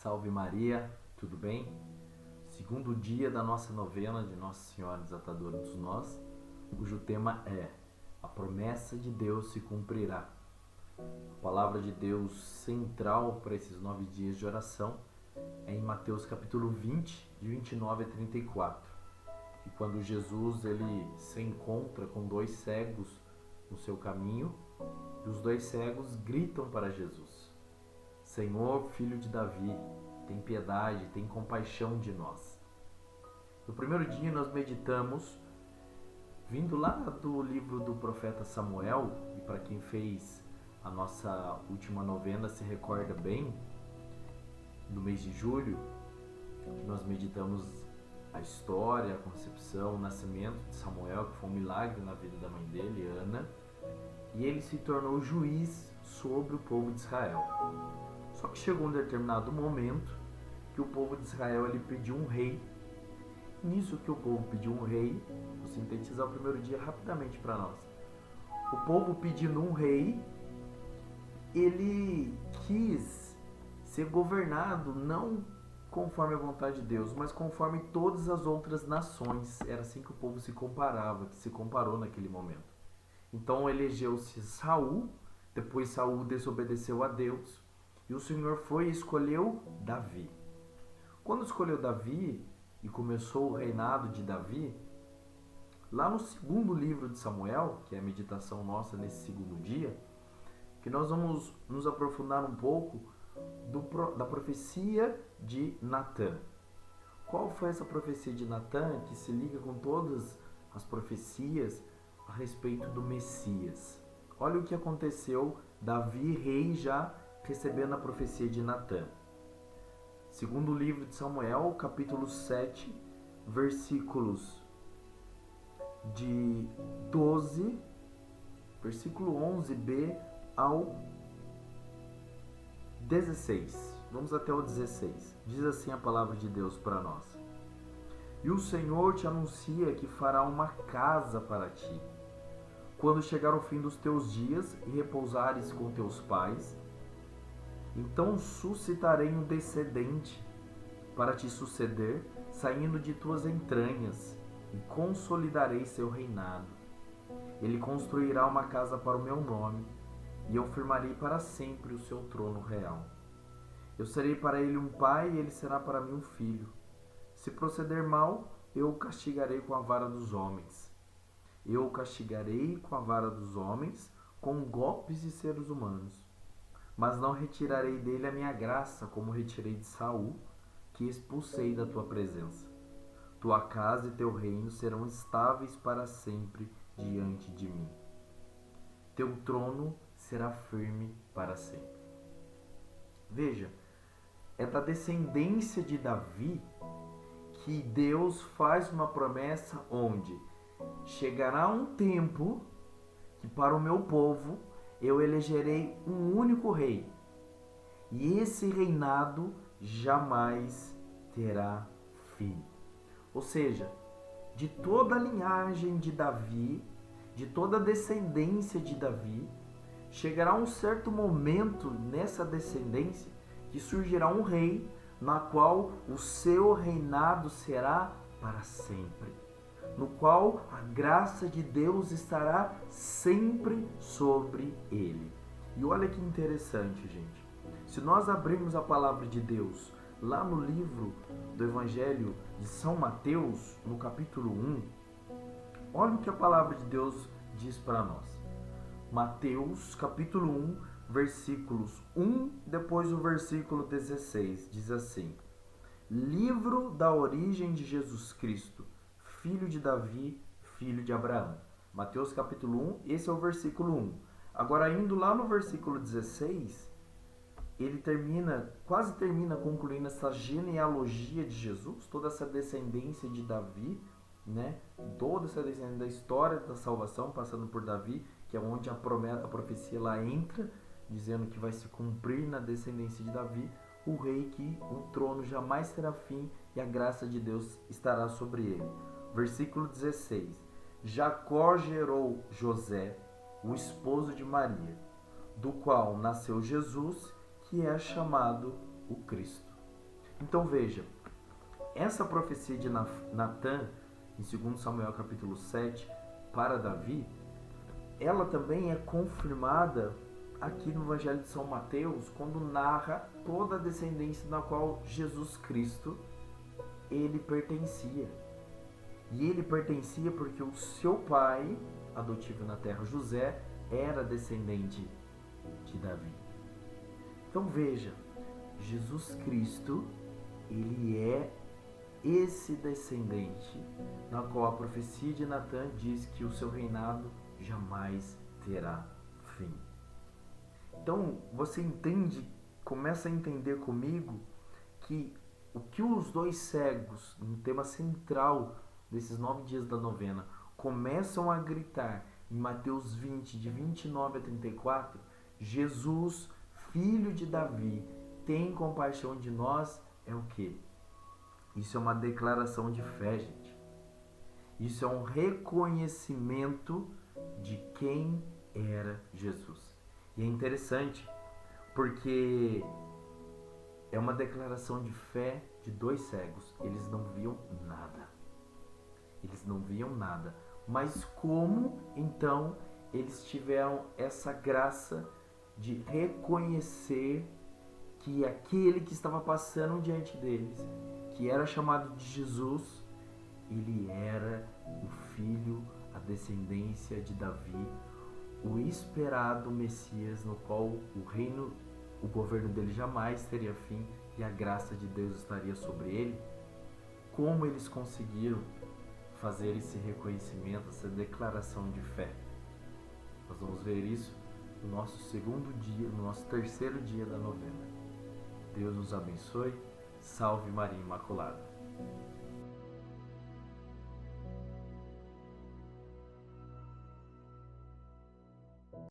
Salve Maria, tudo bem? Segundo dia da nossa novena de Nossa Senhora Desatadora dos Nós, cujo tema é A Promessa de Deus se cumprirá. A palavra de Deus central para esses 9 dias de oração é em Mateus capítulo 20, de 29 a 34. E quando Jesus ele se encontra com 2 cegos no seu caminho, e os 2 cegos gritam para Jesus: Senhor, filho de Davi, tem piedade, tem compaixão de nós. No primeiro dia nós meditamos, vindo lá do livro do profeta Samuel, e para quem fez a nossa última novena se recorda bem, no mês de julho, nós meditamos a história, a concepção, o nascimento de Samuel, que foi um milagre na vida da mãe dele, Ana, e ele se tornou juiz sobre o povo de Israel. Só que chegou um determinado momento que o povo de Israel ele pediu um rei. Nisso que o povo pediu um rei, vou sintetizar o primeiro dia rapidamente para nós. O povo pedindo um rei, ele quis ser governado não conforme a vontade de Deus, mas conforme todas as outras nações. Era assim que o povo se comparava, que se comparou naquele momento. Então elegeu-se Saul, depois Saul desobedeceu a Deus, e o Senhor foi e escolheu Davi. Quando escolheu Davi e começou o reinado de Davi, lá no segundo livro de Samuel, que é a meditação nossa nesse segundo dia, que nós vamos nos aprofundar um pouco da profecia de Natã. Qual foi essa profecia de Natã que se liga com todas as profecias a respeito do Messias? Olha o que aconteceu, Davi, rei, já recebendo a profecia de Natã. Segundo livro de Samuel, capítulo 7, versículos de 12, versículo 11b ao 16. Vamos até o 16. Diz assim a palavra de Deus para nós. E o Senhor te anuncia que fará uma casa para ti. Quando chegar o fim dos teus dias e repousares com teus pais, então suscitarei um descendente para te suceder, saindo de tuas entranhas, e consolidarei seu reinado. Ele construirá uma casa para o meu nome, e eu firmarei para sempre o seu trono real. Eu serei para ele um pai, e ele será para mim um filho. Se proceder mal, eu o castigarei com a vara dos homens. Eu o castigarei com a vara dos homens, com golpes de seres humanos. Mas não retirarei dele a minha graça, como retirei de Saul, que expulsei da tua presença. Tua casa e teu reino serão estáveis para sempre diante de mim. Teu trono será firme para sempre. Veja, é da descendência de Davi que Deus faz uma promessa onde chegará um tempo que para o meu povo eu elegerei um único rei, e esse reinado jamais terá fim. Ou seja, de toda a linhagem de Davi, de toda a descendência de Davi, chegará um certo momento nessa descendência que surgirá um rei, na qual o seu reinado será para sempre, no qual a graça de Deus estará sempre sobre ele. E olha que interessante, gente. Se nós abrirmos a palavra de Deus lá no livro do Evangelho de São Mateus, no capítulo 1, olha o que a palavra de Deus diz para nós. Mateus, capítulo 1, versículos 1, depois o versículo 16, diz assim: Livro da origem de Jesus Cristo, filho de Davi, filho de Abraão. Mateus capítulo 1, esse é o versículo 1. Agora, indo lá no versículo 16, ele quase termina concluindo essa genealogia de Jesus, toda essa descendência de Davi, né? Toda essa descendência da história da salvação, passando por Davi, que é onde a profecia lá entra, dizendo que vai se cumprir na descendência de Davi, o rei que o trono jamais terá fim e a graça de Deus estará sobre ele. Versículo 16. Jacó gerou José, o esposo de Maria, do qual nasceu Jesus, que é chamado o Cristo. Então veja, essa profecia de Natã, em 2 Samuel capítulo 7, para Davi, ela também é confirmada aqui no Evangelho de São Mateus, quando narra toda a descendência na qual Jesus Cristo, ele pertencia. E ele pertencia porque o seu pai, adotivo na terra, José, era descendente de Davi. Então veja, Jesus Cristo, ele é esse descendente na qual a profecia de Natã diz que o seu reinado jamais terá fim. Então você entende, começa a entender comigo que o que os dois cegos, no tema central desses 9 dias da novena, começam a gritar em Mateus 20, de 29 a 34, Jesus, filho de Davi, tem compaixão de nós, é o quê? Isso é uma declaração de fé, gente. Isso é um reconhecimento de quem era Jesus. E é interessante, porque é uma declaração de fé de dois cegos. Eles não viam nada. Eles não viam nada. Mas como, então, eles tiveram essa graça de reconhecer que aquele que estava passando diante deles, que era chamado de Jesus, ele era o filho, a descendência de Davi, o esperado Messias, no qual o reino, o governo dele jamais teria fim e a graça de Deus estaria sobre ele. Como eles conseguiram fazer esse reconhecimento, essa declaração de fé? Nós vamos ver isso no nosso segundo dia, no nosso terceiro dia da novena. Deus nos abençoe. Salve Maria Imaculada.